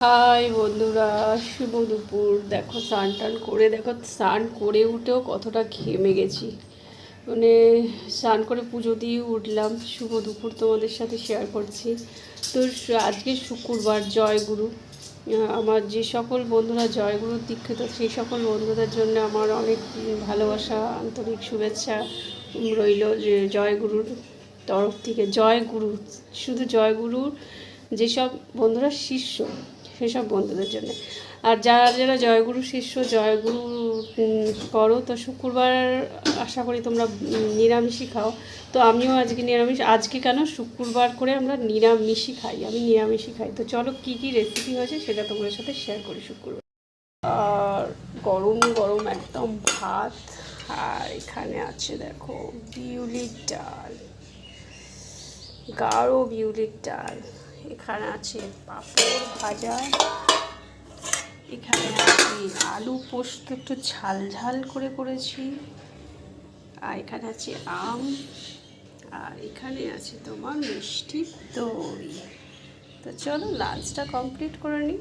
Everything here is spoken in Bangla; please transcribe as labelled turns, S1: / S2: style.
S1: হাই বন্ধুরা, শুভ দুপুর। দেখো স্নান করে উঠেও কতটা ঘেমে গেছি। মানে স্নান করে পুজো দিয়ে উঠলাম, শুভ দুপুর তোমাদের সাথে শেয়ার করছি। তো আজকে শুক্রবার, জয়গুরু। আমার যে সকল বন্ধুরা জয়গুরুর দীক্ষিত, সেই সকল বন্ধুদের জন্য আমার অনেক ভালোবাসা, আন্তরিক শুভেচ্ছা রইল। যে জয়গুরুর তরফ থেকে, জয়গুরু, শুধু জয়গুরুর যেসব বন্ধুরা শিষ্য, সেসব বন্ধুদের জন্য। আর যারা যারা জয়গুরু শিষ্য, জয়গুরু করো, তো শুক্রবার আশা করি তোমরা নিরামিষই খাও। তো আমিও আজকে নিরামিষ। আজকে কেন, শুক্রবার করে আমরা নিরামিষই খাই, আমি নিরামিষই খাই। তো চলো কী কী রেসিপি হয়েছে সেটা তোমাদের সাথে শেয়ার করি শুক্রবার। আর গরম গরম একদম ভাত। আর এখানে আছে দেখো বিউলির ডাল, গাঢ় বিউলির ডাল। এখানে আছে পাঁপড় ভাজা, এখানে আছে আলু পোস্ত একটু ঝাল ঝাল করে করেছি, আর এখানে আছে আম, আর এখানে আছে তোমার মিষ্টি দই। তো চলো লাঞ্চটা কমপ্লিট করে নিই।